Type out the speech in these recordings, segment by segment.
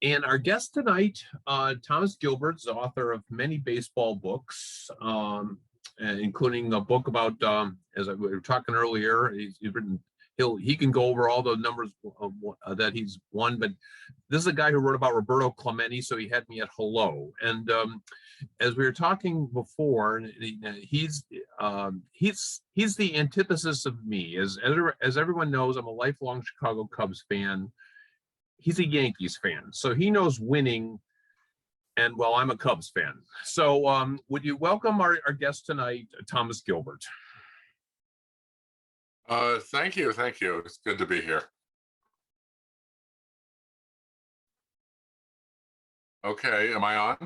And our guest tonight, Thomas Gilbert, is the author of many baseball books, including a book about, as we were talking earlier, he's written. He can go over all the numbers that he's won, but this is a guy who wrote about Roberto Clemente, so he had me at hello. And as we were talking before, he's the antithesis of me. As everyone knows, I'm a lifelong Chicago Cubs fan. He's a Yankees fan, so he knows winning, and well, I'm a Cubs fan. So would you welcome our guest tonight, Thomas Gilbert? Thank you. It's good to be here. Okay, am I on?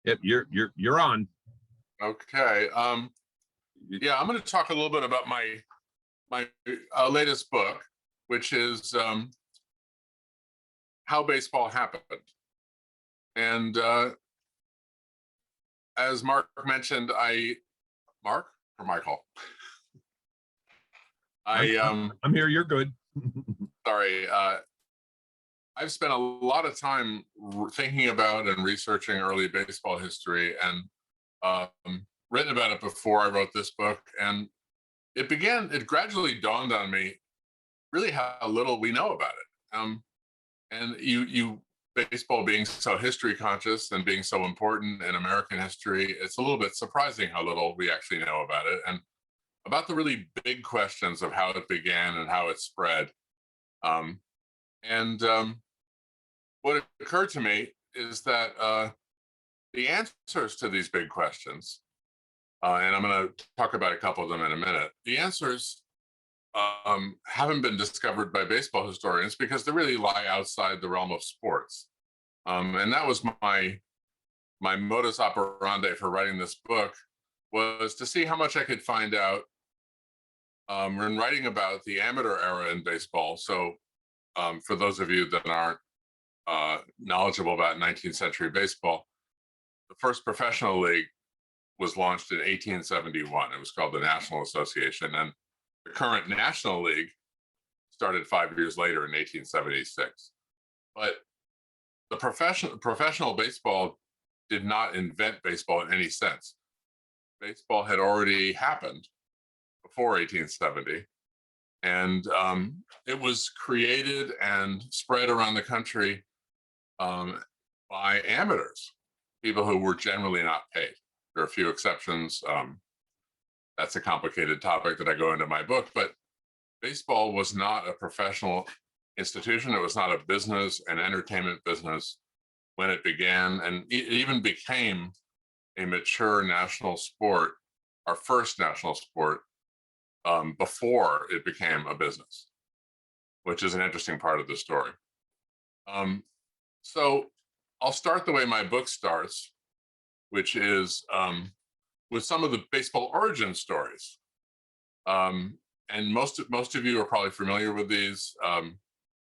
Yep, you're on. Okay. Yeah, I'm going to talk a little bit about my latest book, which is How Baseball Happened. And as Mark mentioned, Mark or Michael? I'm here. You're good. Sorry. I've spent a lot of time thinking about and researching early baseball history, and written about it before I wrote this book. And it gradually dawned on me really how little we know about it. And baseball being so history conscious and being so important in American history, it's a little bit surprising how little we actually know about it and about the really big questions of how it began and how it spread. What occurred to me is that the answers to these big questions, and I'm going to talk about a couple of them in a minute, the answers haven't been discovered by baseball historians because they really lie outside the realm of sports. And that was my modus operandi for writing this book, was to see how much I could find out when writing about the amateur era in baseball. So for those of you that aren't knowledgeable about 19th century baseball, the first professional league was launched in 1871. It was called the National Association, and the current National League started 5 years later in 1876. But the professional baseball did not invent baseball in any sense. Baseball had already happened before 1870, and it was created and spread around the country by amateurs, people who were generally not paid. There are a few exceptions. That's a complicated topic that I go into my book, but baseball was not a professional institution. It was not a business, an entertainment business when it began, and it even became a mature national sport, our first national sport, before it became a business, which is an interesting part of the story. So I'll start the way my book starts, which is with some of the baseball origin stories. And most of you are probably familiar with these.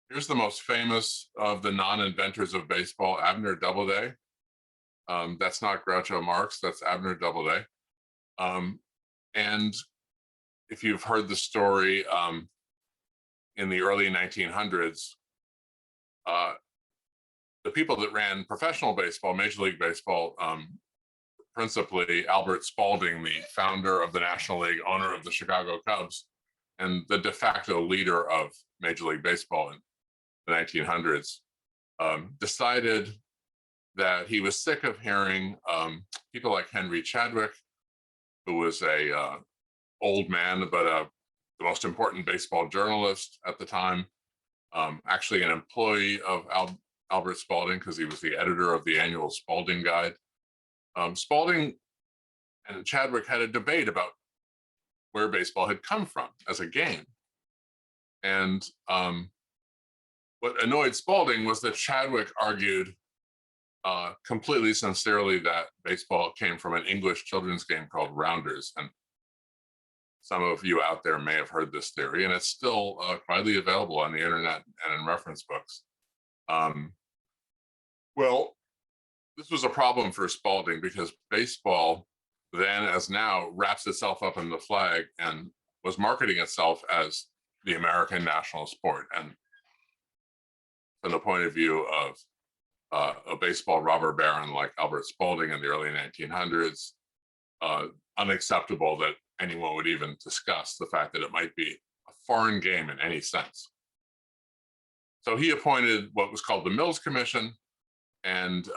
Here's the most famous of the non-inventors of baseball, Abner Doubleday. That's not Groucho Marx, that's Abner Doubleday. And if you've heard the story in the early 1900s, the people that ran professional baseball, Major League Baseball, principally Albert Spalding, the founder of the National League, owner of the Chicago Cubs, and the de facto leader of Major League Baseball in the 1900s, decided that he was sick of hearing people like Henry Chadwick, who was a old man, but the most important baseball journalist at the time, actually an employee of Albert Spalding, because he was the editor of the annual Spalding Guide. Spalding and Chadwick had a debate about where baseball had come from as a game. And what annoyed Spalding was that Chadwick argued completely sincerely that baseball came from an English children's game called Rounders. And some of you out there may have heard this theory, and it's still widely available on the internet and in reference books. Well, this was a problem for Spalding because baseball then, as now, wraps itself up in the flag and was marketing itself as the American national sport. And from the point of view of a baseball robber baron like Albert Spalding in the early 1900s, unacceptable that anyone would even discuss the fact that it might be a foreign game in any sense. So he appointed what was called the Mills Commission, and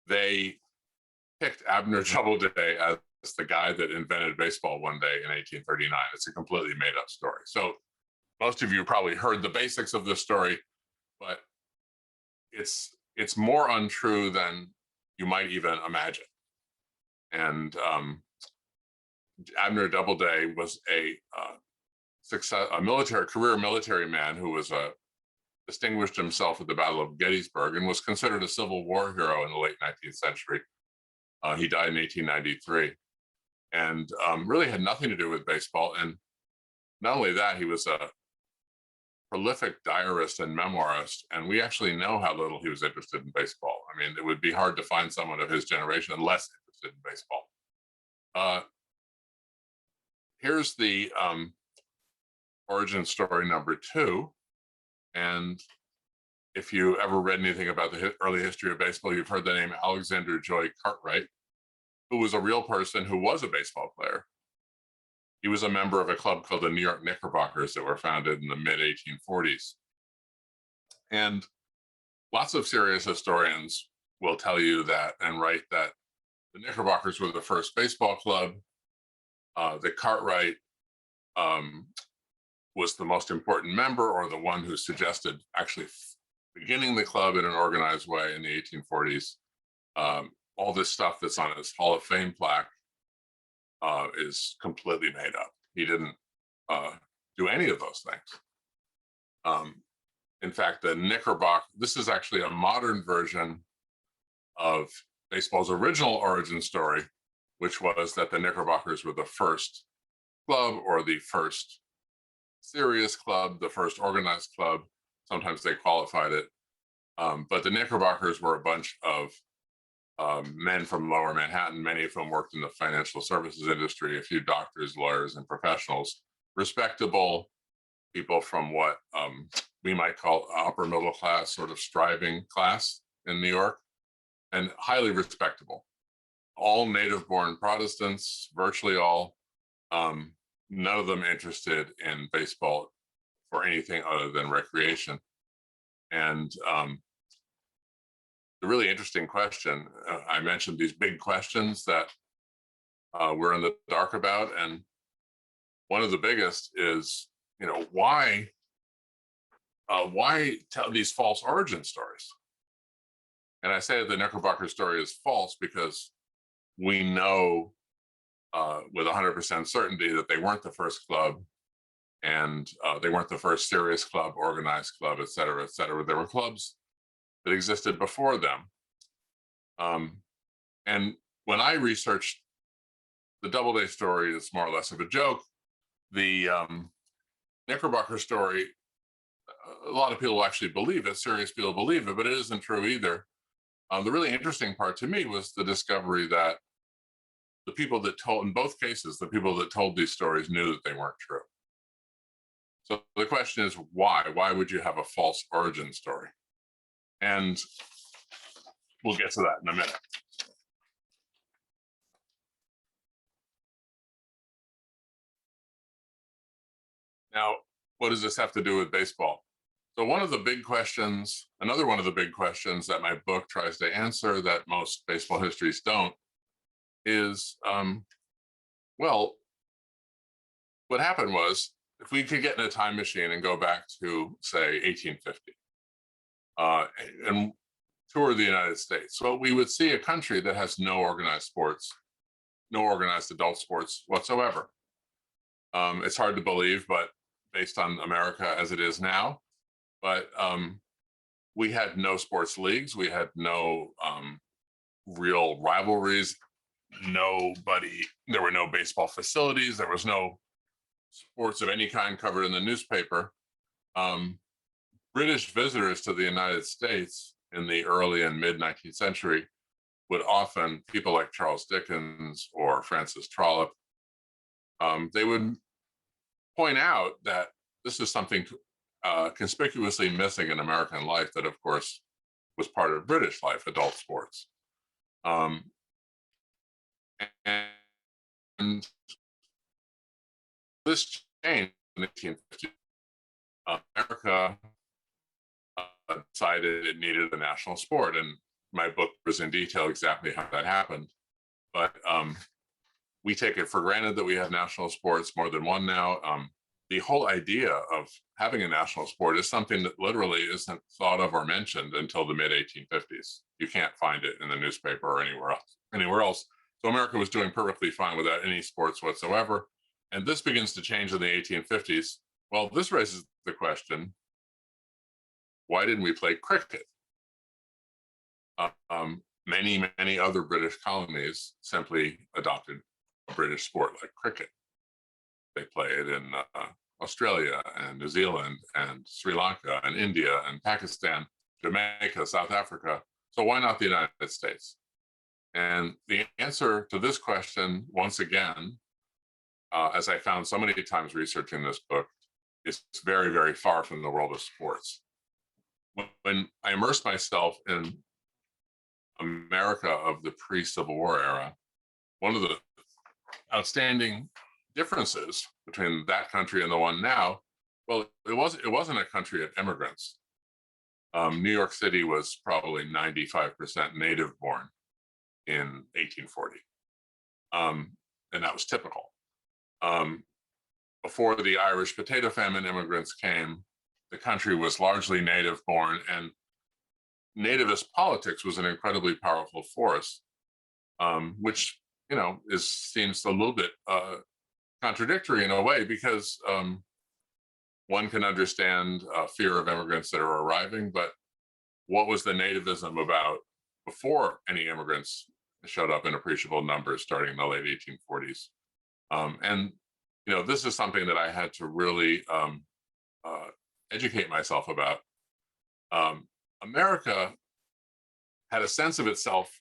they picked Abner Doubleday as the guy that invented baseball one day in 1839. It's a completely made up story. So most of you probably heard the basics of this story, but it's more untrue than you might even imagine. And Abner Doubleday was a career military man who was distinguished himself at the Battle of Gettysburg and was considered a Civil War hero in the late 19th century. He died in 1893, and really had nothing to do with baseball. And not only that, he was a prolific diarist and memoirist, and we actually know how little he was interested in baseball. I mean, it would be hard to find someone of his generation less interested in baseball. Here's the origin story number 2. And if you ever read anything about the early history of baseball, you've heard the name Alexander Joy Cartwright, who was a real person who was a baseball player. He was a member of a club called the New York Knickerbockers that were founded in the mid-1840s. And lots of serious historians will tell you that and write that the Knickerbockers were the first baseball club. That Cartwright was the most important member, or the one who suggested actually beginning the club in an organized way in the 1840s. All this stuff that's on his Hall of Fame plaque is completely made up. He didn't do any of those things. In fact, the Knickerbocker, this is actually a modern version of baseball's original origin story, which was that the Knickerbockers were the first club, or the first serious club, the first organized club. Sometimes they qualified it. But the Knickerbockers were a bunch of men from lower Manhattan, many of whom worked in the financial services industry, a few doctors, lawyers, and professionals, respectable people from what we might call upper middle class, sort of striving class in New York, and highly respectable. All native-born Protestants, virtually all, none of them interested in baseball for anything other than recreation. And the really interesting question, I mentioned these big questions that we're in the dark about, and one of the biggest is, why tell these false origin stories? And I say the Knickerbocker story is false because we know with 100% certainty that they weren't the first club, and they weren't the first serious club, organized club, et cetera, et cetera. There were clubs that existed before them. And when I researched the Doubleday story, it's more or less of a joke. The Knickerbocker story, a lot of people actually believe it, serious people believe it, but it isn't true either. The really interesting part to me was the discovery that the people that told, in both cases, the people that told these stories knew that they weren't true. So the question is, why? Why would you have a false origin story? And we'll get to that in a minute. Now, what does this have to do with baseball? So one of the big questions, another one of the big questions that my book tries to answer that most baseball histories don't, is, well, what happened was, if we could get in a time machine and go back to, say, 1850, and tour the United States, well, we would see a country that has no organized sports, no organized adult sports whatsoever. It's hard to believe, but based on America as it is now, but we had no sports leagues, we had no real rivalries, there were no baseball facilities, there was no sports of any kind covered in the newspaper. British visitors to the United States in the early and mid 19th century would often, people like Charles Dickens or Francis Trollope, they would point out that this is something conspicuously missing in American life that, of course, was part of British life, adult sports. Um, and this changed in the 1850s. America decided it needed a national sport, and my book was in detail exactly how that happened. But we take it for granted that we have national sports, more than one now. The whole idea of having a national sport is something that literally isn't thought of or mentioned until the mid 1850s. You can't find it in the newspaper or anywhere else. So America was doing perfectly fine without any sports whatsoever. And this begins to change in the 1850s. Well, this raises the question, why didn't we play cricket? Many other British colonies simply adopted a British sport like cricket. They play it in Australia and New Zealand and Sri Lanka and India and Pakistan, Jamaica, South Africa. So why not the United States? And the answer to this question, once again, as I found so many times researching this book, is very, very far from the world of sports. When I immersed myself in America of the pre-Civil War era, one of the outstanding differences between that country and the one now, well, it wasn't a country of immigrants. New York City was probably 95% native born in 1840. And that was typical. Before the Irish potato famine, immigrants came, the country was largely native born, and nativist politics was an incredibly powerful force, which, seems a little bit contradictory in a way, because one can understand fear of immigrants that are arriving, but what was the nativism about before any immigrants showed up in appreciable numbers starting in the late 1840s? And this is something that I had to really educate myself about. America had a sense of itself,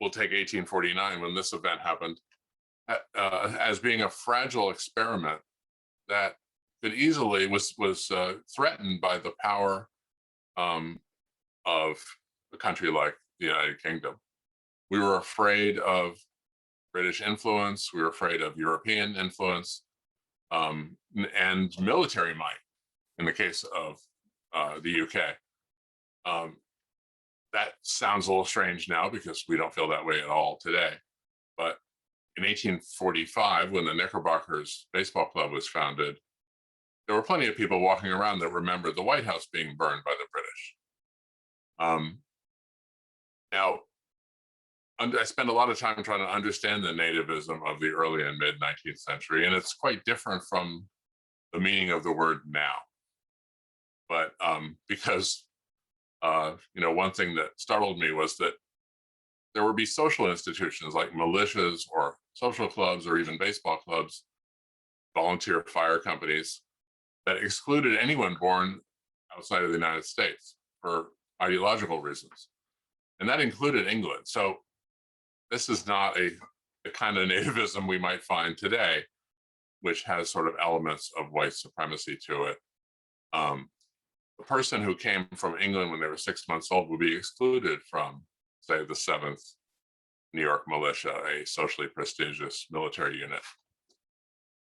we'll take 1849 when this event happened, as being a fragile experiment that could easily was threatened by the power of a country like the United Kingdom. We were afraid of British influence. We were afraid of European influence, and military might in the case of the UK. That sounds a little strange now because we don't feel that way at all today. But in 1845, when the Knickerbockers Baseball Club was founded, there were plenty of people walking around that remembered the White House being burned by the British. Now, I spend a lot of time trying to understand the nativism of the early and mid 19th century, and it's quite different from the meaning of the word now. But because one thing that startled me was that there would be social institutions like militias or social clubs or even baseball clubs, volunteer fire companies, that excluded anyone born outside of the United States for ideological reasons. And that included England. So this is not a kind of nativism we might find today, which has sort of elements of white supremacy to it. The person who came from England when they were 6 months old would be excluded from, say, the 7th New York Militia, a socially prestigious military unit.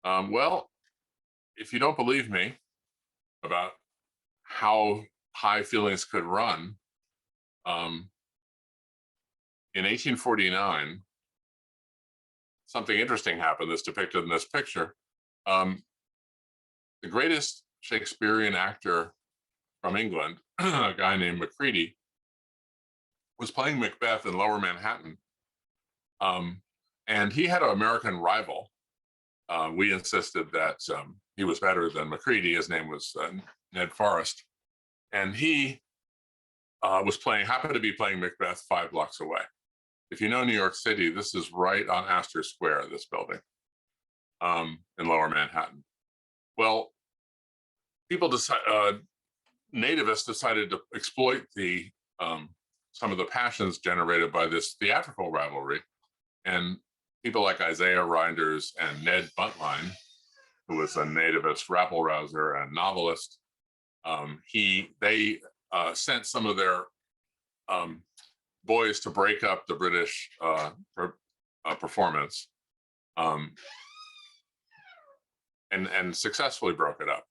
Well, if you don't believe me about how high feelings could run, in 1849, something interesting happened that's depicted in this picture. The greatest Shakespearean actor from England, a guy named Macready, was playing Macbeth in Lower Manhattan. And he had an American rival. We insisted that he was better than Macready. His name was Ned Forrest. And he happened to be playing Macbeth 5 blocks away. If you know New York City, this is right on Astor Square, this building, in Lower Manhattan. Well, nativists decided to exploit some of the passions generated by this theatrical rivalry. And people like Isaiah Rynders and Ned Buntline, who was a nativist rabble rouser and novelist. They sent some of their boys to break up the British performance, and successfully broke it up.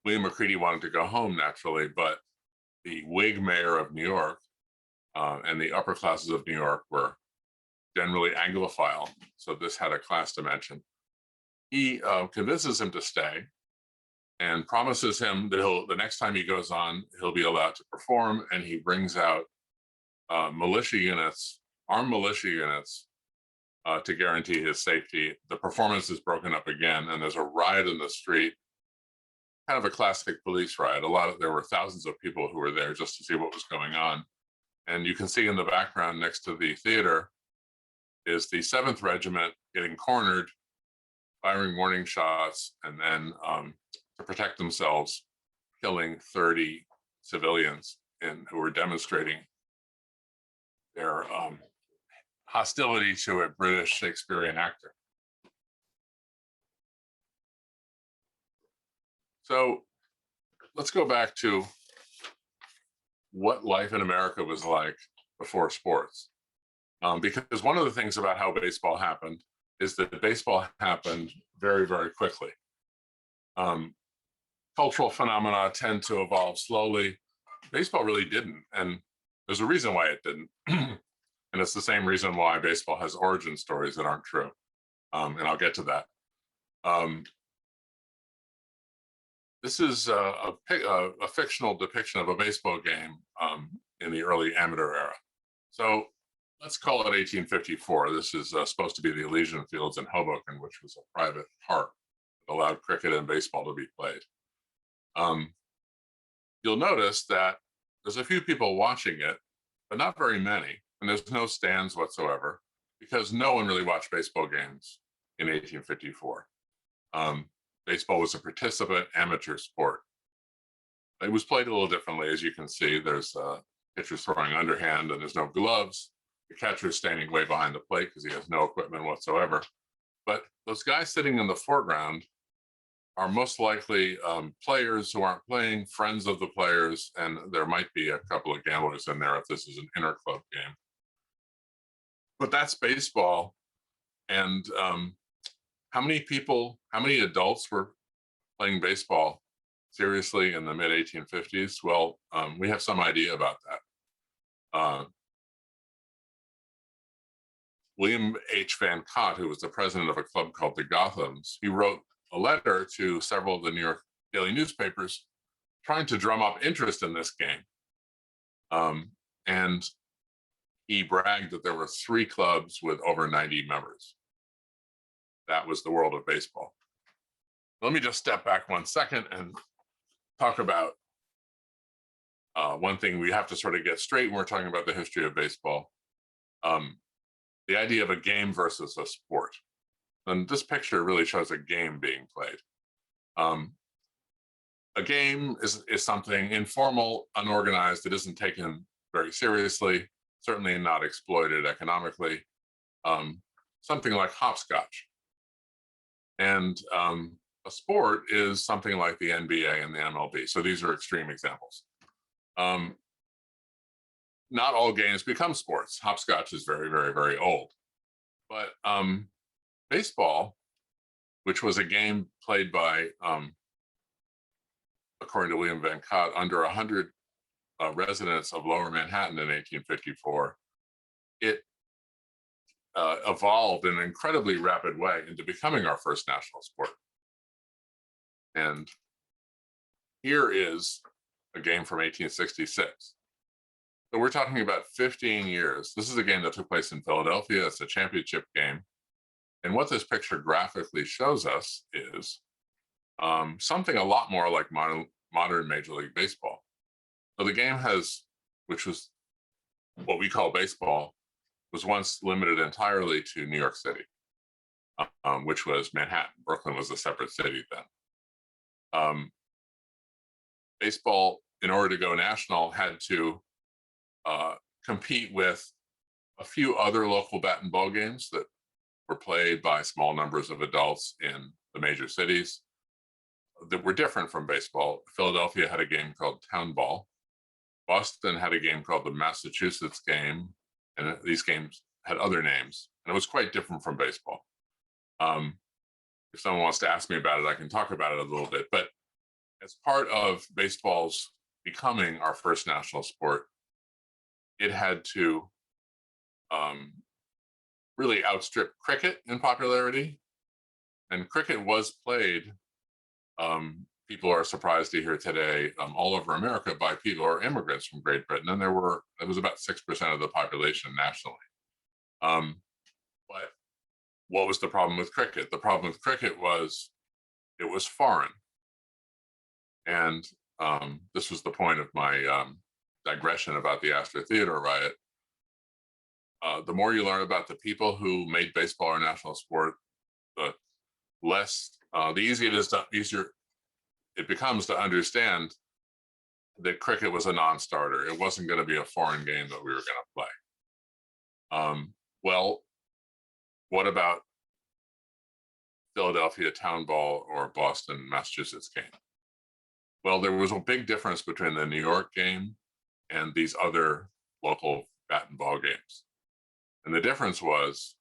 William McCready wanted to go home naturally, but the Whig mayor of New York and the upper classes of New York were generally Anglophile, so this had a class dimension. He convinces him to stay and promises him that the next time he goes on, he'll be allowed to perform, and he brings out armed militia units, to guarantee his safety. The performance is broken up again, and there's a riot in the street, kind of a classic police riot. There were thousands of people who were there just to see what was going on. And you can see in the background next to the theater is the 7th Regiment getting cornered, firing warning shots, and then to protect themselves, killing 30 civilians who were demonstrating their hostility to a British Shakespearean actor. So let's go back to what life in America was like before sports. Because one of the things about how baseball happened is that baseball happened very, very quickly. Cultural phenomena tend to evolve slowly. Baseball really didn't, and there's a reason why it didn't. And it's the same reason why baseball has origin stories that aren't true. And I'll get to that. This is a fictional depiction of a baseball game in the early amateur era. So let's call it 1854. This is supposed to be the Elysian Fields in Hoboken, which was a private park that allowed cricket and baseball to be played. You'll notice that there's a few people watching it, but not very many. And there's no stands whatsoever because no one really watched baseball games in 1854. Baseball was a participant amateur sport. It was played a little differently, as you can see. There's pitchers throwing underhand and there's no gloves. The catcher's standing way behind the plate because he has no equipment whatsoever. But those guys sitting in the foreground are most likely players who aren't playing, friends of the players, and there might be a couple of gamblers in there if this is an inter-club game. But that's baseball. And how many adults were playing baseball seriously in the mid-1850s? Well, we have some idea about that. William H. Van Cott, who was the president of a club called the Gothams, he wrote a letter to several of the New York daily newspapers trying to drum up interest in this game. And he bragged that there were 3 clubs with over 90 members. That was the world of baseball. Let me just step back 1 second and talk about one thing we have to sort of get straight when we're talking about the history of baseball. The idea of a game versus a sport. And this picture really shows a game being played. A game is something informal, unorganized, that isn't taken very seriously, certainly not exploited economically, something like hopscotch. And a sport is something like the NBA and the MLB. So these are extreme examples. Not all games become sports. Hopscotch is very, very, very old. But baseball, which was a game played by, according to William Van Cott, under 100 residents of Lower Manhattan in 1854, it evolved in an incredibly rapid way into becoming our first national sport. And here is a game from 1866. So we're talking about 15 years. This is a game that took place in Philadelphia. It's a championship game. And what this picture graphically shows us is something a lot more like modern Major League Baseball. So the game which was what we call baseball, was once limited entirely to New York City, which was Manhattan. Brooklyn was a separate city then. Baseball, in order to go national, had to compete with a few other local bat and ball games that were played by small numbers of adults in the major cities that were different from baseball. Philadelphia had a game called Town Ball. Boston had a game called the Massachusetts game, and these games had other names, and it was quite different from baseball. If someone wants to ask me about it, I can talk about it a little bit. But as part of baseball's becoming our first national sport, it had to really outstrip cricket in popularity. And cricket was played, people are surprised to hear today, all over America by people who are immigrants from Great Britain. And it was about 6% of the population nationally. But what was the problem with cricket? The problem with cricket was it was foreign. And this was the point of my digression about the Astor Theater riot. The more you learn about the people who made baseball our national sport, the easier it becomes to understand that cricket was a non-starter. It wasn't going to be a foreign game that we were going to play. Well, what about Philadelphia Town Ball or Boston, Massachusetts game? Well, there was a big difference between the New York game and these other local bat and ball games. And the difference was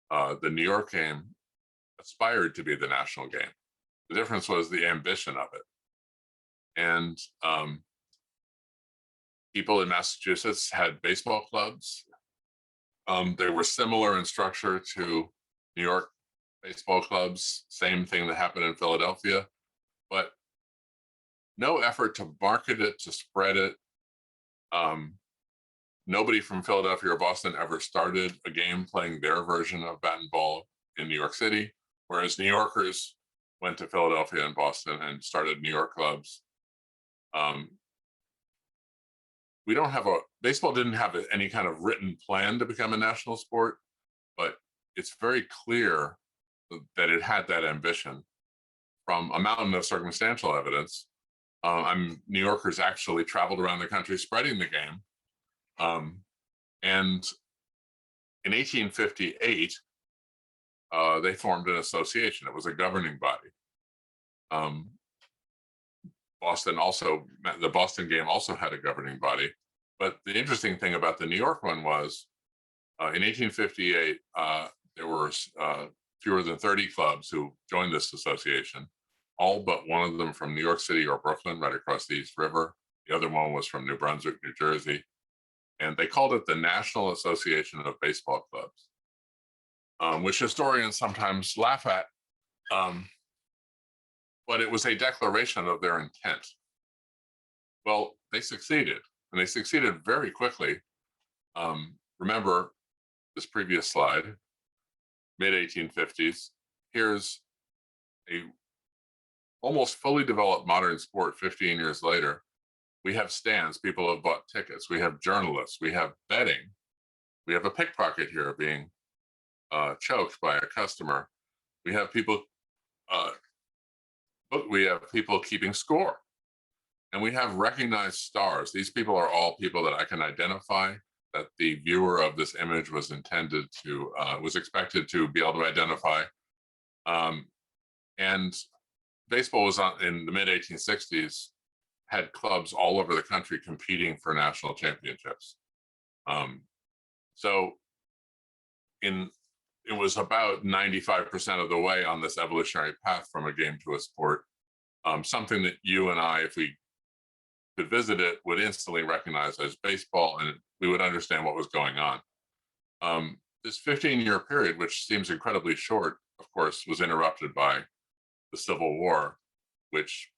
the New York game aspired to be the national game. The difference was the ambition of it. And people in Massachusetts had baseball clubs. They were similar in structure to New York baseball clubs, same thing that happened in Philadelphia, but no effort to market it, to spread it. Nobody from Philadelphia or Boston ever started a game playing their version of bat and ball in New York City, whereas New Yorkers went to Philadelphia and Boston and started New York clubs. Baseball didn't have any kind of written plan to become a national sport, but it's very clear that it had that ambition from a mountain of circumstantial evidence. New Yorkers actually traveled around the country spreading the game. And in 1858, they formed an association. It was a governing body. The Boston game also had a governing body. But the interesting thing about the New York one was in 1858, there were fewer than 30 clubs who joined this association, all but one of them from New York City or Brooklyn, right across the East River. The other one was from New Brunswick, New Jersey. And they called it the National Association of Baseball Clubs, which historians sometimes laugh at. But it was a declaration of their intent. Well, they succeeded, and they succeeded very quickly. Remember this previous slide, mid-1850s. Here's a almost fully developed modern sport 15 years later. We have stands, people have bought tickets, we have journalists, we have betting, we have a pickpocket here being choked by a customer. We have people keeping score, and we have recognized stars. These people are all people that I can identify, that the viewer of this image was expected to be able to identify. And baseball was in the mid-1860s, had clubs all over the country competing for national championships. So it was about 95% of the way on this evolutionary path from a game to a sport, something that you and I, if we could visit it, would instantly recognize as baseball, and we would understand what was going on. This 15-year period, which seems incredibly short, of course, was interrupted by the Civil War, which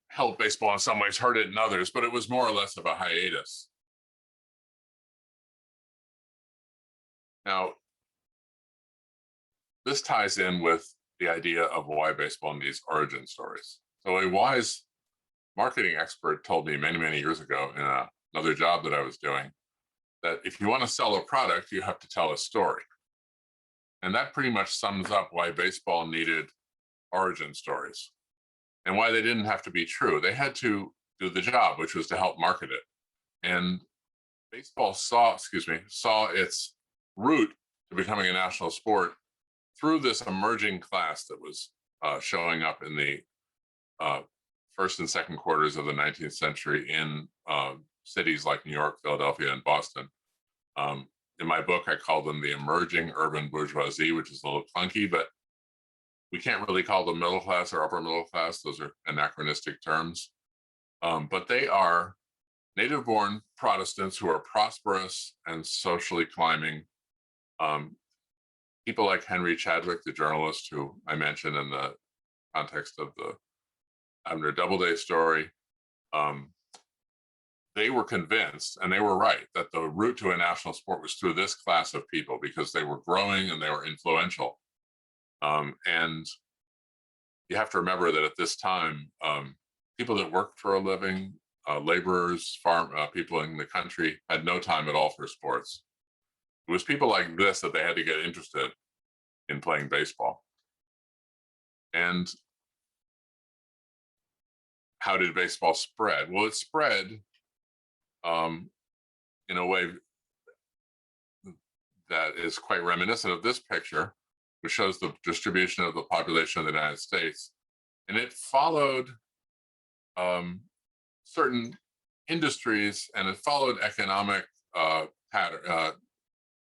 helped baseball in some ways, hurt it in others, but it was more or less of a hiatus. Now, this ties in with the idea of why baseball needs origin stories. So a wise marketing expert told me many, many years ago in another job that I was doing, that if you want to sell a product, you have to tell a story. And that pretty much sums up why baseball needed origin stories and why they didn't have to be true. They had to do the job, which was to help market it. And baseball saw its route to becoming a national sport through this emerging class that was showing up in the first and second quarters of the 19th century in cities like New York, Philadelphia, and Boston. In my book, I call them the emerging urban bourgeoisie, which is a little clunky, but we can't really call them middle class or upper middle class. Those are anachronistic terms. But they are native-born Protestants who are prosperous and socially climbing. People like Henry Chadwick, the journalist who I mentioned in the context of the Abner Doubleday story, they were convinced, and they were right, that the route to a national sport was through this class of people because they were growing and they were influential. And you have to remember that at this time, people that worked for a living, laborers, people in the country had no time at all for sports. It was people like this that they had to get interested in playing baseball. And how did baseball spread? Well, it spread in a way that is quite reminiscent of this picture, which shows the distribution of the population of the United States. And it followed certain industries, and it followed economic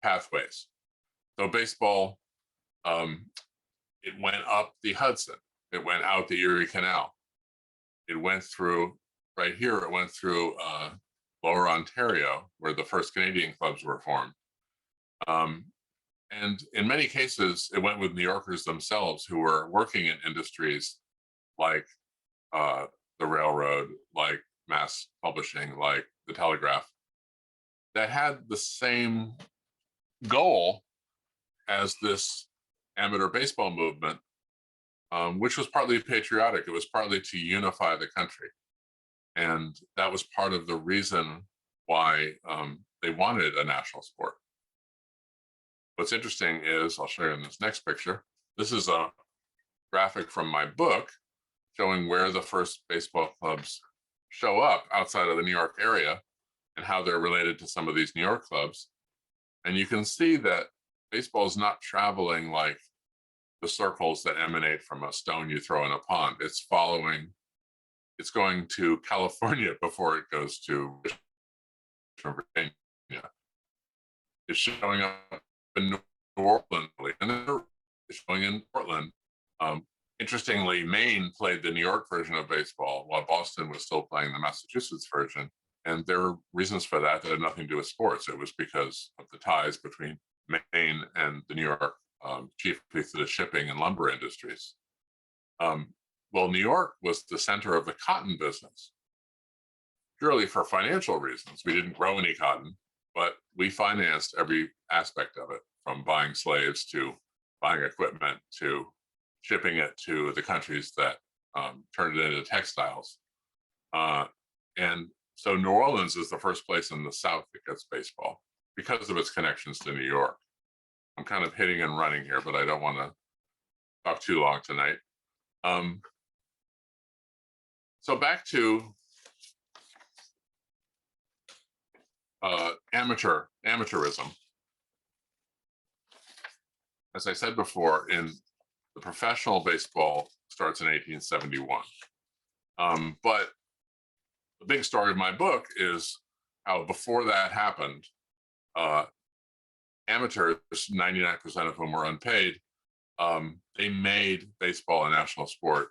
pathways. So baseball, it went up the Hudson, it went out the Erie Canal, it went through, right here, it went through Lower Ontario, where the first Canadian clubs were formed. And in many cases, it went with New Yorkers themselves who were working in industries like the railroad, like mass publishing, like the telegraph, that had the same goal as this amateur baseball movement, which was partly patriotic. It was partly to unify the country. And that was part of the reason why they wanted a national sport. What's interesting is, I'll show you in this next picture, this is a graphic from my book showing where the first baseball clubs show up outside of the New York area and how they're related to some of these New York clubs. And you can see that baseball is not traveling like the circles that emanate from a stone you throw in a pond. It's going to California before it goes to Virginia. It's showing up in New Orleans, and then it's showing in Portland. Interestingly, Maine played the New York version of baseball while Boston was still playing the Massachusetts version. And there were reasons for that that had nothing to do with sports. It was because of the ties between Maine and the New York, chiefly through the shipping and lumber industries. Well, New York was the center of the cotton business, purely for financial reasons. We didn't grow any cotton, but we financed every aspect of it, from buying slaves to buying equipment to shipping it to the countries that turned it into textiles. And so New Orleans is the first place in the South that gets baseball because of its connections to New York. I'm kind of hitting and running here, but I don't want to talk too long tonight. So back to amateurism. As I said before, in the professional baseball starts in 1871. But the big story of my book is how before that happened, amateurs, 99% of whom were unpaid, they made baseball a national sport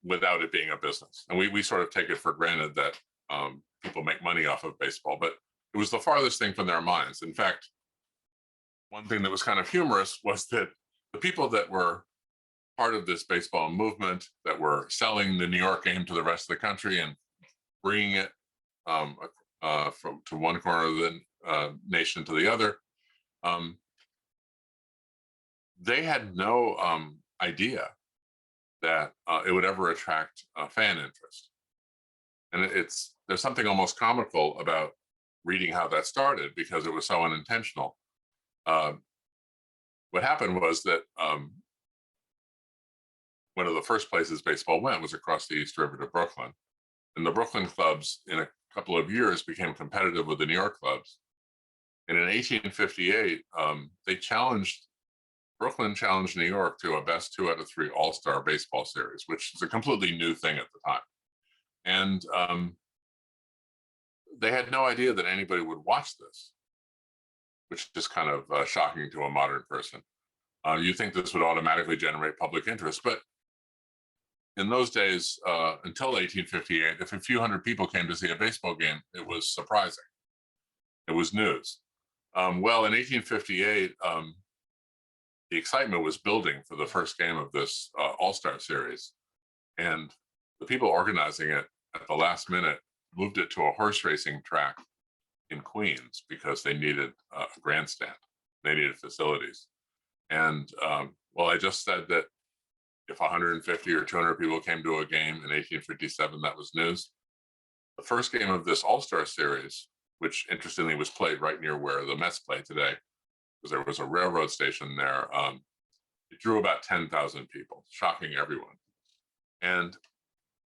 without it being a business. And we sort of take it for granted that people make money off of baseball, but it was the farthest thing from their minds. In fact, one thing that was kind of humorous was that the people that were part of this baseball movement, that were selling the New York game to the rest of the country and bringing it to one corner of the nation to the other, they had no idea that it would ever attract fan interest. And there's something almost comical about reading how that started because it was so unintentional. What happened was that one of the first places baseball went was across the East River to Brooklyn. And the Brooklyn clubs, in a couple of years became competitive with the New York clubs. And in 1858, Brooklyn challenged New York to a best 2 out of 3 All-Star baseball series, which is a completely new thing at the time. And they had no idea that anybody would watch this, which is kind of shocking to a modern person. You think this would automatically generate public interest, but in those days, until 1858, if a few hundred people came to see a baseball game, it was surprising. It was news. Well, in 1858, the excitement was building for the first game of this All-Star series. And the people organizing it at the last minute moved it to a horse racing track in Queens because they needed a grandstand. They needed facilities. And well, I just said that if 150 or 200 people came to a game in 1857, that was news. The first game of this All-Star series, which interestingly was played right near where the Mets play today, because there was a railroad station there, it drew about 10,000 people, shocking everyone. And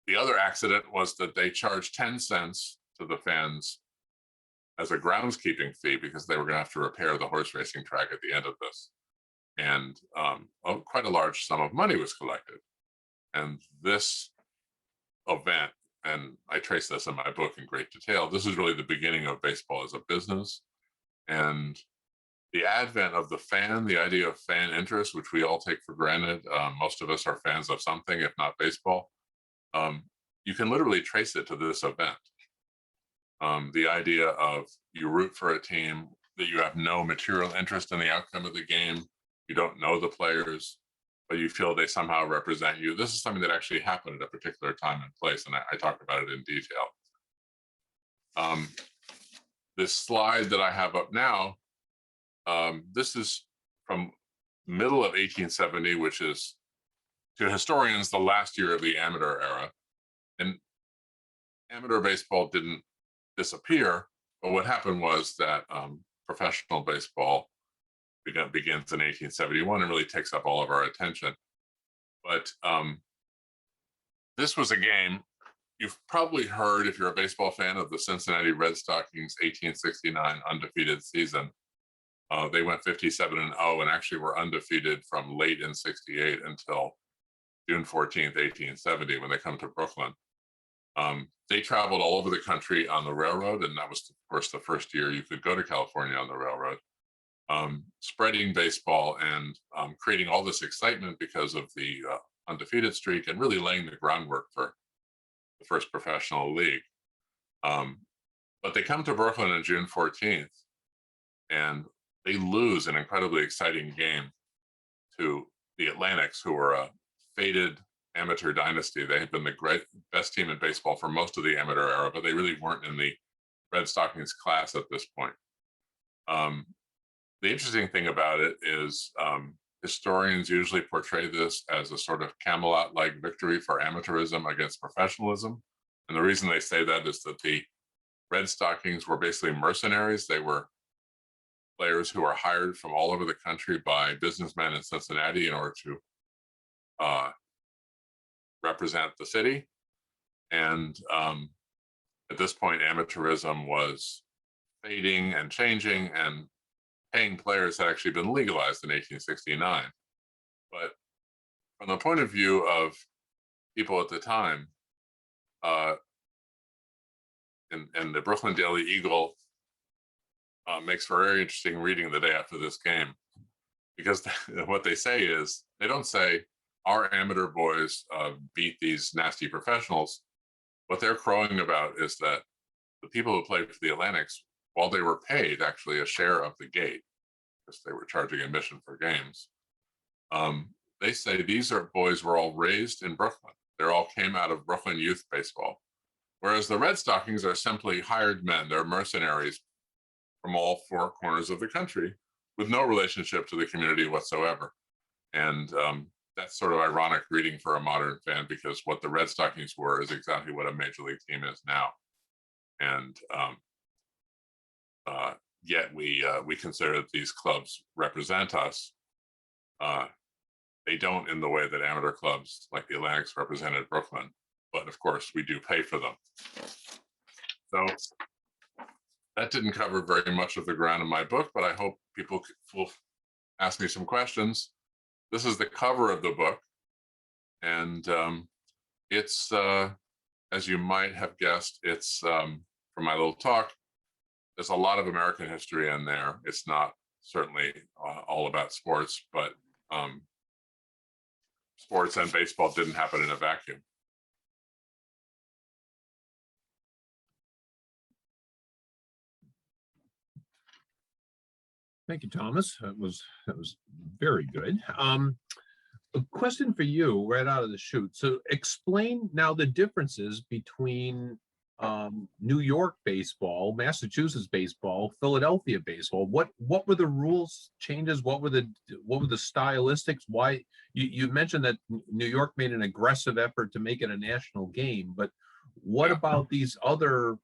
the other accident was that they charged 10 cents to the fans as a groundskeeping fee because they were going to have to repair the horse racing track at the end of this. And quite a large sum of money was collected. And this event, and I trace this in my book in great detail, this is really the beginning of baseball as a business. And the advent of the fan, the idea of fan interest, which we all take for granted, most of us are fans of something, if not baseball, you can literally trace it to this event. The idea of you root for a team that you have no material interest in the outcome of the game, you don't know the players, but you feel they somehow represent you. This is something that actually happened at a particular time and place, and I talk about it in detail. This slide that I have up now, this is from middle of 1870, which is, to historians, the last year of the amateur era. And amateur baseball didn't disappear, but what happened was that professional baseball begins in 1871 and really takes up all of our attention. But this was a game you've probably heard, if you're a baseball fan, of the Cincinnati Red Stockings 1869 undefeated season. They went 57-0 and actually were undefeated from late in 68 until June 14th, 1870, when they come to Brooklyn. They traveled all over the country on the railroad, and that was, of course, the first year you could go to California on the railroad, spreading baseball and creating all this excitement because of the undefeated streak and really laying the groundwork for the first professional league. But they come to Brooklyn on June 14th, and they lose an incredibly exciting game to the Atlantics, who were a faded amateur dynasty. They had been the best team in baseball for most of the amateur era, but they really weren't in the Red Stockings class at this point. The interesting thing about it is historians usually portray this as a sort of Camelot-like victory for amateurism against professionalism. And the reason they say that is that the Red Stockings were basically mercenaries. They were players who were hired from all over the country by businessmen in Cincinnati in order to represent the city. And at this point, amateurism was fading and changing, and paying players had actually been legalized in 1869. But from the point of view of people at the time, and the Brooklyn Daily Eagle makes for very interesting reading the day after this game, because what they say is, they don't say, our amateur boys beat these nasty professionals. What they're crowing about is that the people who played for the Atlantics, while they were paid actually a share of the gate, because they were charging admission for games, they say these boys were all raised in Brooklyn. They all came out of Brooklyn youth baseball. Whereas the Red Stockings are simply hired men. They're mercenaries from all four corners of the country with no relationship to the community whatsoever. And that's sort of ironic reading for a modern fan, because what the Red Stockings were is exactly what a major league team is now. And yet we consider that these clubs represent us. They don't in the way that amateur clubs like the Atlantics represented Brooklyn, but of course we do pay for them. So that didn't cover very much of the ground in my book, but I hope people will ask me some questions. This is the cover of the book, and it's, as you might have guessed, it's from my little talk. There's a lot of American history in there. It's not certainly all about sports, but sports and baseball didn't happen in a vacuum. Thank you, Thomas. That was very good. A question for you right out of the chute. So explain now the differences between New York baseball, Massachusetts baseball, Philadelphia baseball. What were the rules changes? What were the stylistics? Why you mentioned that New York made an aggressive effort to make it a national game, but what about these other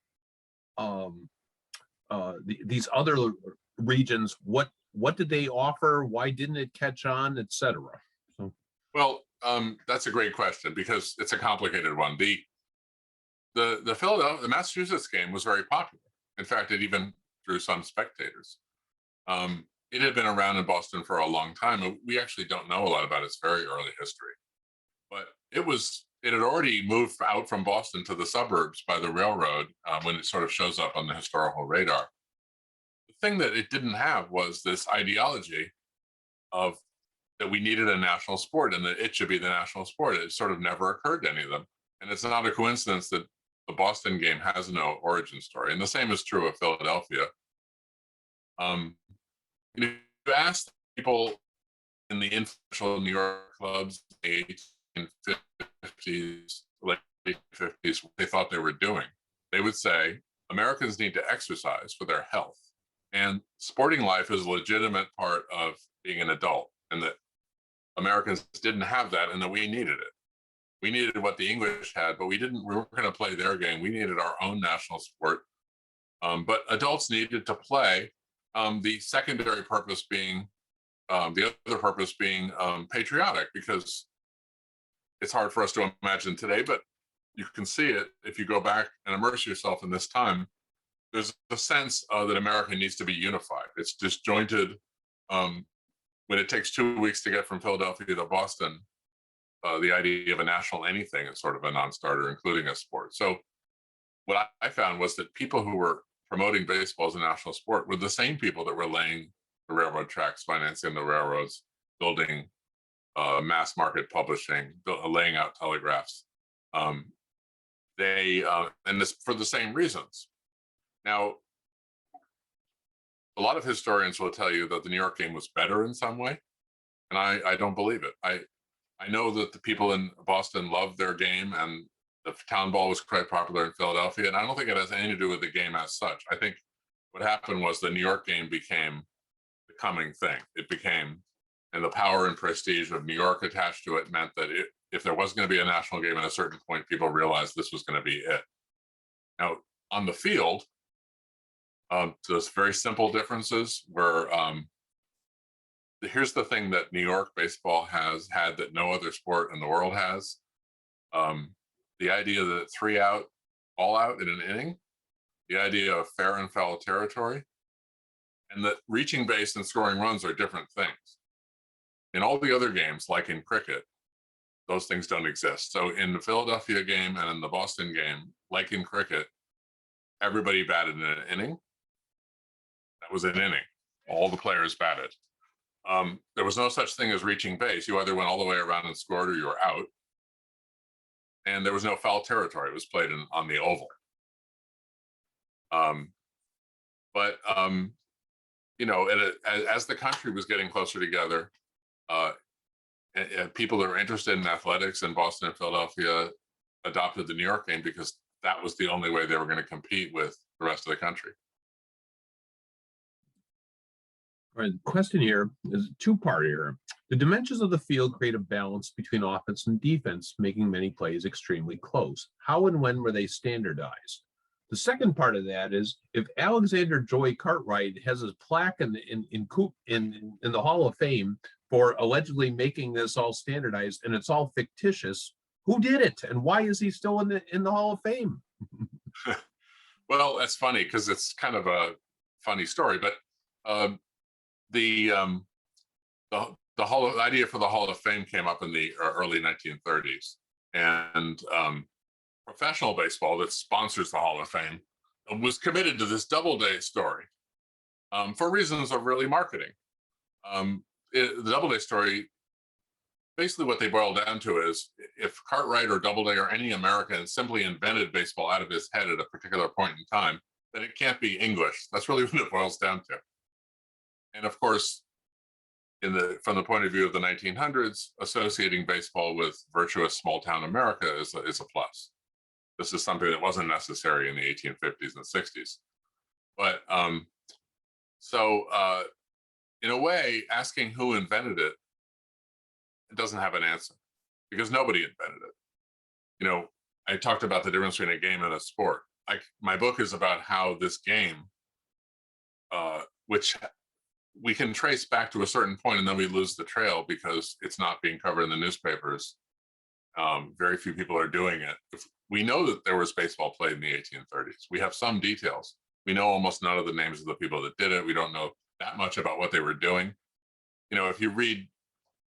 these other regions? What did they offer? Why didn't it catch on, etc.? So, well, that's a great question because it's a complicated one. The Massachusetts game was very popular. In fact, it even drew some spectators. It had been around in Boston for a long time, and we actually don't know a lot about its very early history. But it had already moved out from Boston to the suburbs by the railroad when it sort of shows up on the historical radar. The thing that it didn't have was this ideology of that we needed a national sport and that it should be the national sport. It sort of never occurred to any of them. And it's not a coincidence that the Boston game has no origin story. And the same is true of Philadelphia. You ask people in the influential New York clubs in the 1850s, late 50s, what they thought they were doing. They would say, Americans need to exercise for their health. And sporting life is a legitimate part of being an adult, and that Americans didn't have that and that we needed it. We needed what the English had, but we weren't going to play their game. We needed our own national sport. But adults needed to play. The secondary purpose being, the other purpose being patriotic, because it's hard for us to imagine today, but you can see it if you go back and immerse yourself in this time. There's a sense that America needs to be unified. It's disjointed. When it takes 2 weeks to get from Philadelphia to Boston, the idea of a national anything is sort of a non-starter, including a sport. So what I found was that people who were promoting baseball as a national sport were the same people that were laying the railroad tracks, financing the railroads, building mass market publishing, laying out telegraphs. And this for the same reasons. Now, a lot of historians will tell you that the New York game was better in some way, and I don't believe it. I know that the people in Boston loved their game, and the town ball was quite popular in Philadelphia, and I don't think it has anything to do with the game as such. I think what happened was the New York game became the coming thing. It became, and the power and prestige of New York attached to it meant that if there was going to be a national game at a certain point, people realized this was going to be it. Now, on the field, those very simple differences were, here's the thing that New York baseball has had that no other sport in the world has. The idea that 3 out, all out in an inning, the idea of fair and foul territory, and that reaching base and scoring runs are different things. In all the other games, like in cricket, those things don't exist. So in the Philadelphia game and in the Boston game, like in cricket, everybody batted in an inning. That was an inning. All the players batted. There was no such thing as reaching base. You either went all the way around and scored or you were out. And there was no foul territory. It was played on the oval. You know, as the country was getting closer together, and people that were interested in athletics in Boston and Philadelphia adopted the New York game because that was the only way they were going to compete with the rest of the country. All right, the question here is a two-part here. The dimensions of the field create a balance between offense and defense, making many plays extremely close. How and when were they standardized? The second part of that is if Alexander Joy Cartwright has his plaque in the Hall of Fame for allegedly making this all standardized and it's all fictitious, who did it and why is he still in the Hall of Fame? Well, that's funny because it's kind of a funny story, but um, the the idea for the Hall of Fame came up in the early 1930s, and professional baseball that sponsors the Hall of Fame was committed to this Doubleday story for reasons of really marketing. The Doubleday story, basically what they boil down to is if Cartwright or Doubleday or any American simply invented baseball out of his head at a particular point in time, then it can't be English. That's really what it boils down to. And of course, from the point of view of the 1900s, associating baseball with virtuous small town America is a plus. This is something that wasn't necessary in the 1850s and 60s. But in a way, asking who invented it, it doesn't have an answer because nobody invented it. You know, I talked about the difference between a game and a sport. My book is about how this game, which we can trace back to a certain point and then we lose the trail because it's not being covered in the newspapers. Very few people are doing it. We know that there was baseball played in the 1830s. We have some details. We know almost none of the names of the people that did it. We don't know that much about what they were doing. You know, if you read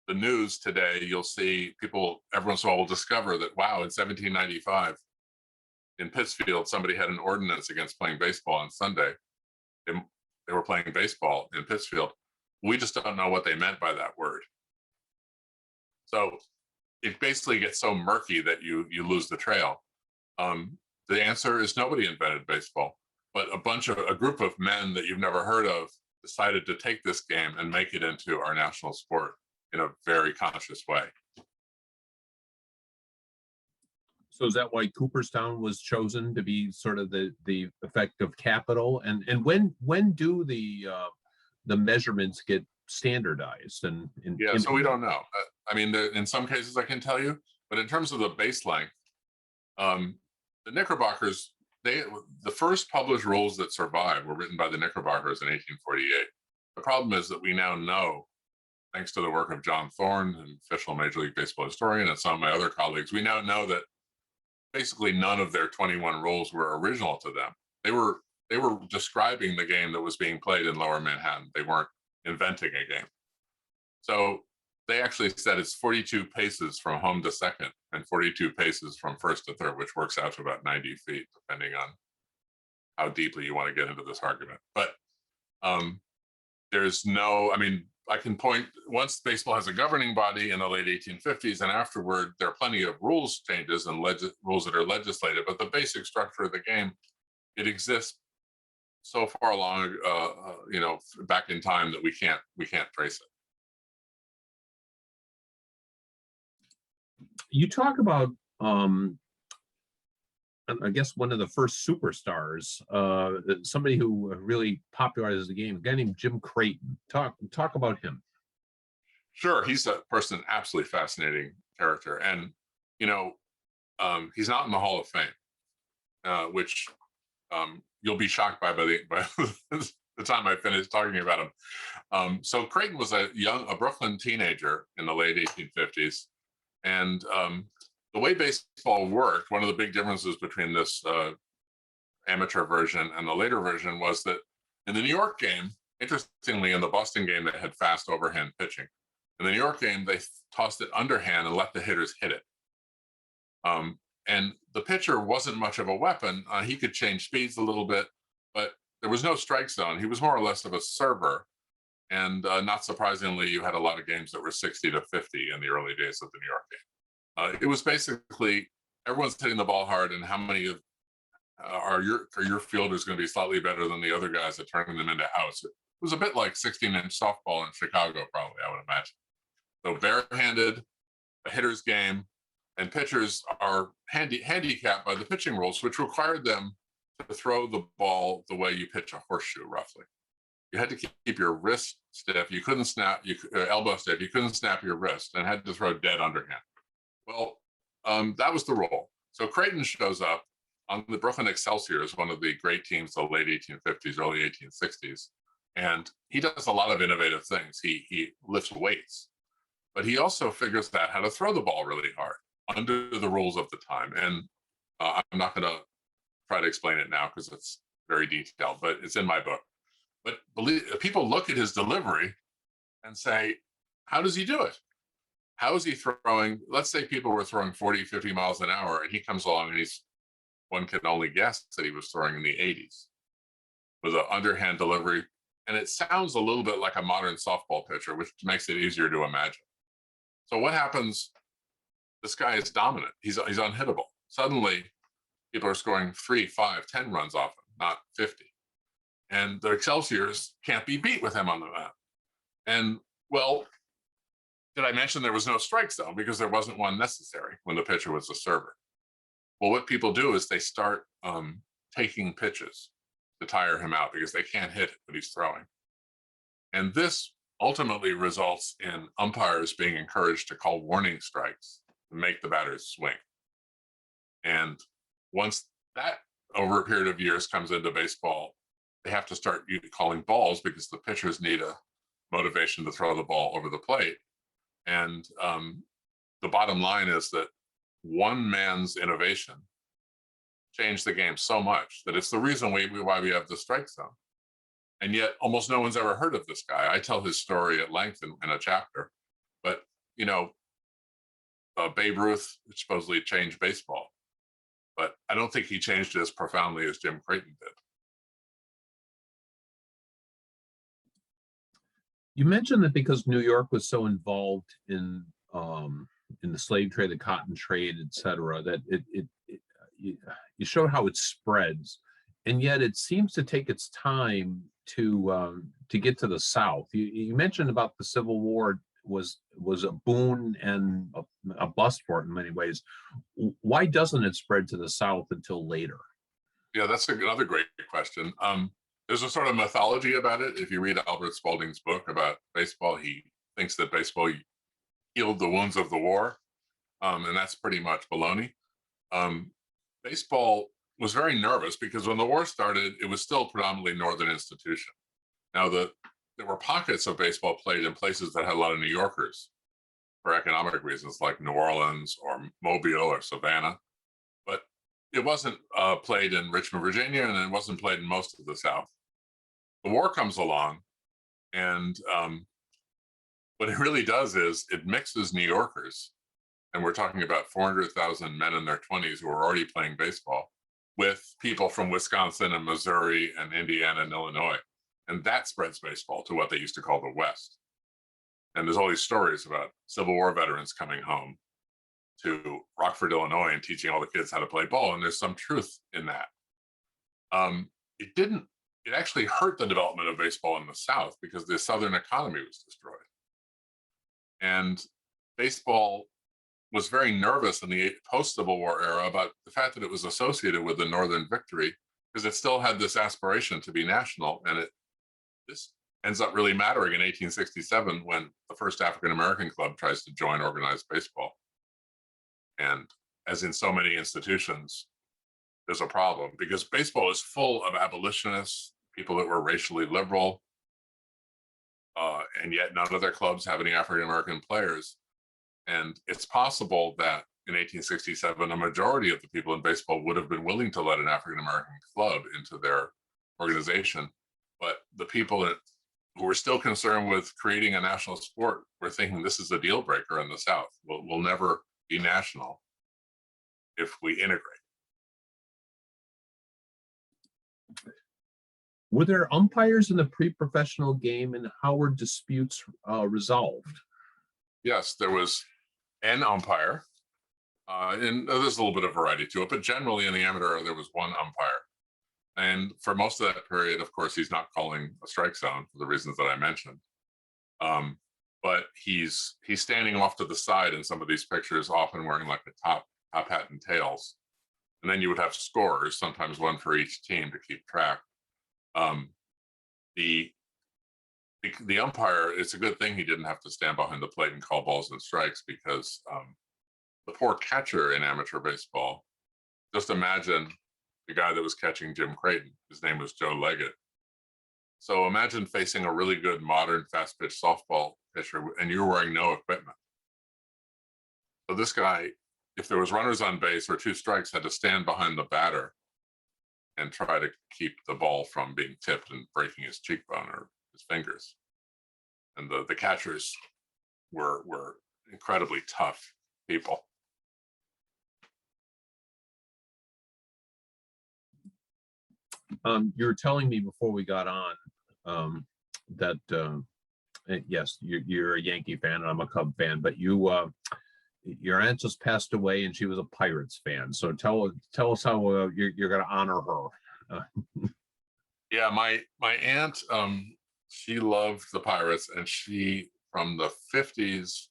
the news today, you'll see people every once in a while will discover that, wow, in 1795 in Pittsfield, somebody had an ordinance against playing baseball on Sunday. They were playing baseball in Pittsfield. We just don't know what they meant by that word. So it basically gets so murky that you lose the trail. The answer is nobody invented baseball, but a group of men that you've never heard of decided to take this game and make it into our national sport in a very conscious way. So is that why Cooperstown was chosen to be sort of the effective capital? And when do the measurements get standardized? Yeah, so we don't know. I mean, in some cases I can tell you, but in terms of the base length, the Knickerbockers, the first published rules that survived were written by the Knickerbockers in 1848. The problem is that we now know, thanks to the work of John Thorne, an official Major League Baseball historian, and some of my other colleagues, we now know that basically none of their 21 rules were original to them. They were describing the game that was being played in Lower Manhattan. They weren't inventing a game. So they actually said it's 42 paces from home to second and 42 paces from first to third, which works out to about 90 feet, depending on how deeply you want to get into this argument. But there's no, I mean, I can point, once baseball has a governing body in the late 1850s and afterward, there are plenty of rules changes and rules that are legislated, but the basic structure of the game, it exists so far along, back in time that we can't trace it. You talk about, I guess one of the first superstars, somebody who really popularized the game, a guy named Jim Creighton. Talk about him. Sure, he's a person, absolutely fascinating character, and he's not in the Hall of Fame, which you'll be shocked by the time I finish talking about him. So Creighton was a Brooklyn teenager in the late 1850s, and the way baseball worked, one of the big differences between this amateur version and the later version was that in the New York game, interestingly, in the Boston game, they had fast overhand pitching. In the New York game, they tossed it underhand and let the hitters hit it. And the pitcher wasn't much of a weapon. He could change speeds a little bit, but there was no strike zone. He was more or less of a server. And not surprisingly, you had a lot of games that were 60 to 50 in the early days of the New York game. It was basically everyone's hitting the ball hard, and how many of are your fielders going to be slightly better than the other guys at turning them into outs? It was a bit like 16-inch softball in Chicago, probably, I would imagine. So barehanded, a hitter's game, and pitchers are handicapped by the pitching rules, which required them to throw the ball the way you pitch a horseshoe, roughly. You had to keep your wrist stiff. You couldn't snap, elbow stiff. You couldn't snap your wrist, and had to throw dead underhand. Well, that was the rule. So Creighton shows up on the Brooklyn Excelsiors, one of the great teams of the late 1850s, early 1860s. And he does a lot of innovative things. He lifts weights, but he also figures out how to throw the ball really hard under the rules of the time. And I'm not going to try to explain it now because it's very detailed, but it's in my book. But people look at his delivery and say, how does he do it? How is he throwing? Let's say people were throwing 40, 50 miles an hour, and he comes along and one can only guess that he was throwing in the 80s with an underhand delivery. And it sounds a little bit like a modern softball pitcher, which makes it easier to imagine. So what happens? This guy is dominant. He's unhittable. Suddenly, people are scoring 3, 5, 10 runs off him, not 50. And the Excelsiors can't be beat with him on the mound. And, well, did I mention there was no strike zone because there wasn't one necessary when the pitcher was the server? Well, what people do is they start taking pitches to tire him out because they can't hit what he's throwing. And this ultimately results in umpires being encouraged to call warning strikes to make the batters swing. And once that, over a period of years, comes into baseball, they have to start calling balls because the pitchers need a motivation to throw the ball over the plate. And the bottom line is that one man's innovation changed the game so much that it's the reason why we have the strike zone. And yet almost no one's ever heard of this guy. I tell his story at length in a chapter, but Babe Ruth supposedly changed baseball, but I don't think he changed it as profoundly as Jim Creighton did. You mentioned that because New York was so involved in the slave trade, the cotton trade, et cetera, that you showed how it spreads, and yet it seems to take its time to get to the South. You mentioned about the Civil War was a boon and a bust for it in many ways. Why doesn't it spread to the South until later? Yeah, that's another great question. There's a sort of mythology about it. If you read Albert Spalding's book about baseball, he thinks that baseball healed the wounds of the war, and that's pretty much baloney. Baseball was very nervous because when the war started, it was still predominantly Northern institution. Now, there were pockets of baseball played in places that had a lot of New Yorkers for economic reasons, like New Orleans or Mobile or Savannah, but it wasn't played in Richmond, Virginia, and it wasn't played in most of the South. The war comes along, and what it really does is it mixes New Yorkers, and we're talking about 400,000 men in their 20s who are already playing baseball, with people from Wisconsin and Missouri and Indiana and Illinois. And that spreads baseball to what they used to call the West. And there's all these stories about Civil War veterans coming home to Rockford, Illinois, and teaching all the kids how to play ball. And there's some truth in that. It actually hurt the development of baseball in the South because the Southern economy was destroyed. And baseball was very nervous in the post-Civil War era about the fact that it was associated with the Northern victory because it still had this aspiration to be national. And this ends up really mattering in 1867 when the first African-American club tries to join organized baseball. And as in so many institutions, there's a problem because baseball is full of abolitionists, people that were racially liberal, and yet none of their clubs have any African-American players. And it's possible that in 1867, a majority of the people in baseball would have been willing to let an African-American club into their organization. But the people who were still concerned with creating a national sport were thinking this is a deal breaker in the South. We'll never be national if we integrate. Were there umpires in the pre-professional game, and how were disputes resolved? Yes, there was an umpire, and there's a little bit of variety to it, but generally in the amateur era, there was one umpire. And for most of that period, of course, he's not calling a strike zone for the reasons that I mentioned. But he's standing off to the side in some of these pictures, often wearing like a top hat and tails. And then you would have scorers, sometimes one for each team to keep track. The umpire, it's a good thing he didn't have to stand behind the plate and call balls and strikes because the poor catcher in amateur baseball, just imagine the guy that was catching Jim Creighton. His name was Joe Leggett. So imagine facing a really good modern fast pitch softball pitcher and you're wearing no equipment. So this guy, if there was runners on base or two strikes, had to stand behind the batter and try to keep the ball from being tipped and breaking his cheekbone or his fingers. And the catchers were incredibly tough people. You were telling me before we got on that yes, you're a Yankee fan and I'm a Cub fan, but your aunt just passed away and she was a Pirates fan. So tell us how you're going to honor her. Yeah, my aunt, she loved the Pirates, and she, from the 50s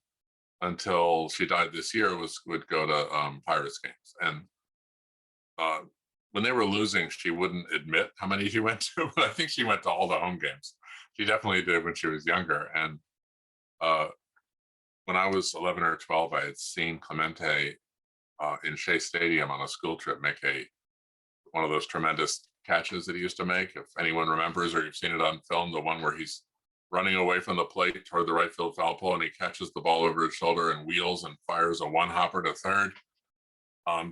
until she died this year, would go to Pirates games. And when they were losing, she wouldn't admit how many she went to, but I think she went to all the home games. She definitely did when she was younger. And when I was 11 or 12, I had seen Clemente in Shea Stadium on a school trip make one of those tremendous catches that he used to make. If anyone remembers, or you've seen it on film, the one where he's running away from the plate toward the right field foul pole and he catches the ball over his shoulder and wheels and fires a one hopper to third.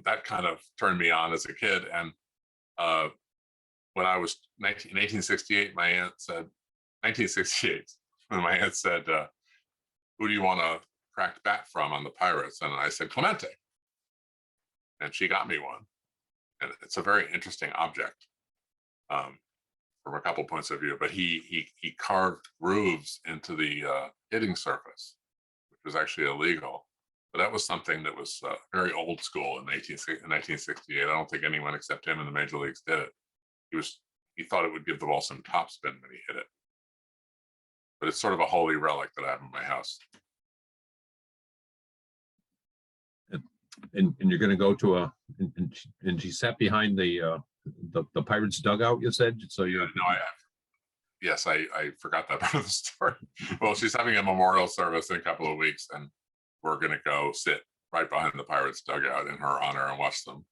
That kind of turned me on as a kid. And when I was in 1968, my aunt said, 1968, when my aunt said, who do you want to crack bat from on the Pirates? And I said, Clemente. And she got me one. And it's a very interesting object from a couple points of view, but he carved grooves into the hitting surface, which was actually illegal. But that was something that was very old school in 1968. I don't think anyone except him in the major leagues did it. He thought it would give the ball some topspin when he hit it. But it's sort of a holy relic that I have in my house. And you're going to go to and she sat behind the Pirates dugout, you said? So you Yes, I forgot that part of the story. Well, she's having a memorial service in a couple of weeks, and we're going to go sit right behind the Pirates dugout in her honor and watch them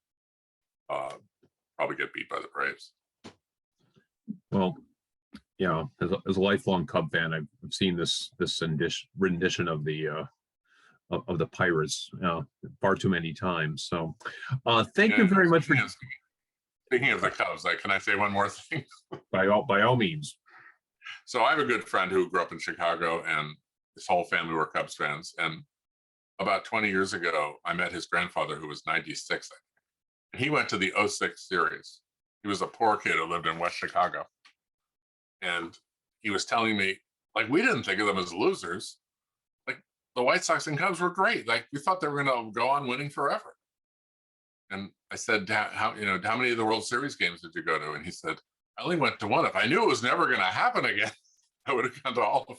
probably get beat by the Braves. Well, yeah, as a lifelong Cub fan, I've seen this rendition of the Pirates far too many times. So thank you very much for speaking of the Cubs. Can I say one more thing? by all means. So I have a good friend who grew up in Chicago, and his whole family were Cubs fans. And about 20 years ago, I met his grandfather, who was 96. And he went to the '06 series. He was a poor kid who lived in West Chicago. And he was telling me, like, we didn't think of them as losers. Like, the White Sox and Cubs were great. Like, we thought they were going to go on winning forever. And I said, how many of the World Series games did you go to? And he said, I only went to one. If I knew it was never going to happen again, I would have gone to all of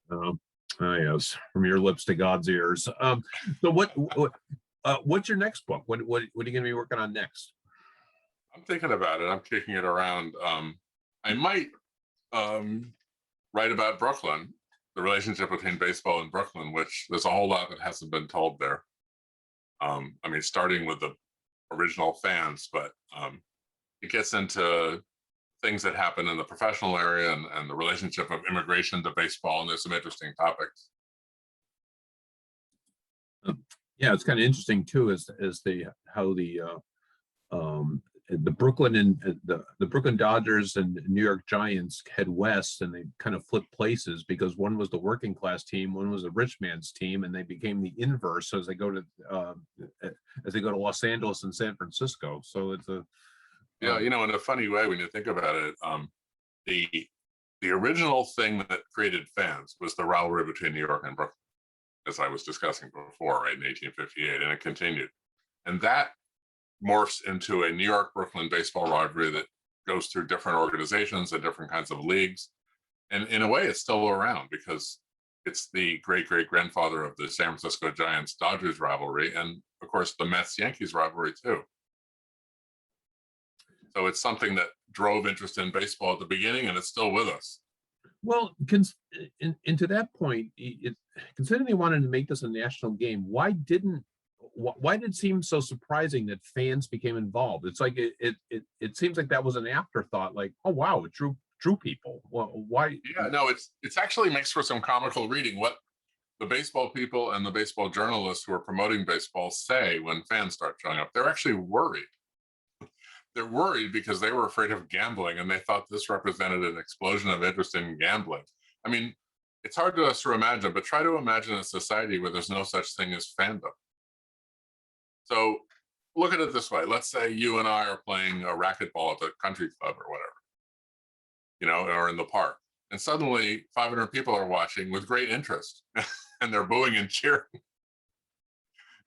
them. Yes, from your lips to God's ears. So what's your next book? What are you going to be working on next? I'm thinking about it. I'm kicking it around. I might write about Brooklyn, the relationship between baseball and Brooklyn, which there's a whole lot that hasn't been told there. I mean, starting with the original fans, but it gets into things that happen in the professional area and the relationship of immigration to baseball, and there's some interesting topics. Yeah, it's kind of interesting too, how the Brooklyn and the Brooklyn Dodgers and New York Giants head west, and they kind of flipped places because one was the working class team, one was the rich man's team, and they became the inverse as they go to Los Angeles and San Francisco. So it's yeah, in a funny way, when you think about it, the original thing that created fans was the rivalry between New York and Brooklyn, as I was discussing before, right, in 1858, and it continued, and that morphs into a New York-Brooklyn baseball rivalry that goes through different organizations and different kinds of leagues. And in a way, it's still around because it's the great-great-grandfather of the San Francisco Giants-Dodgers rivalry, and of course, the Mets-Yankees rivalry too. So it's something that drove interest in baseball at the beginning, and it's still with us. Well, and to that point, considering they wanted to make this a national game, why did it seem so surprising that fans became involved? It's like it seems like that was an afterthought. Like, oh wow, it drew people. Well, why? Yeah, no, it's actually makes for some comical reading. the baseball people and the baseball journalists who are promoting baseball say when fans start showing up. They're actually worried. They're worried because they were afraid of gambling and they thought this represented an explosion of interest in gambling. I mean, it's hard to us to imagine, but try to imagine a society where there's no such thing as fandom. So look at it this way. Let's say you and I are playing a racquetball at the country club or whatever, you know, or in the park. And suddenly 500 people are watching with great interest and they're booing and cheering.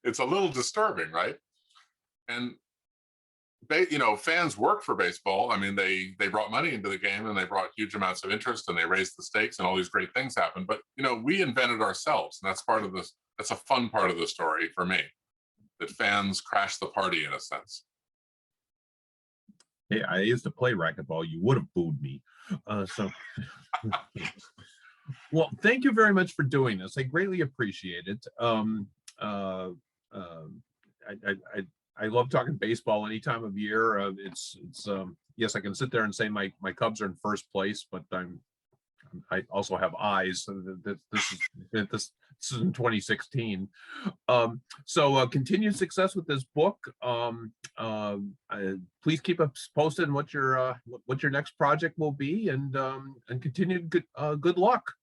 It's a little disturbing, right? And you know, fans work for baseball. I mean, they brought money into the game and they brought huge amounts of interest and they raised the stakes and all these great things happen. But you know, we invented ourselves, and that's part of this. That's a fun part of the story for me. That fans crash the party in a sense. Hey, I used to play racquetball. You would have booed me. Well, thank you very much for doing this. I greatly appreciate it. I love talking baseball any time of year. It's yes, I can sit there and say my Cubs are in first place, but I also have eyes. So this is in 2016. So continued success with this book. Please keep us posted on what your next project will be, and continued good luck.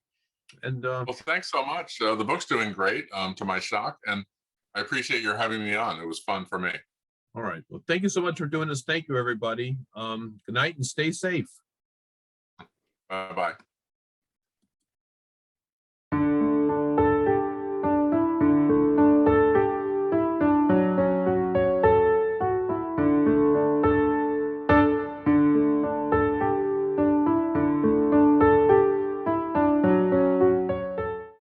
And well, thanks so much. The book's doing great, to my shock, and I appreciate your having me on. It was fun for me. All right. Well, thank you so much for doing this. Thank you, everybody. Good night and stay safe. Bye-bye.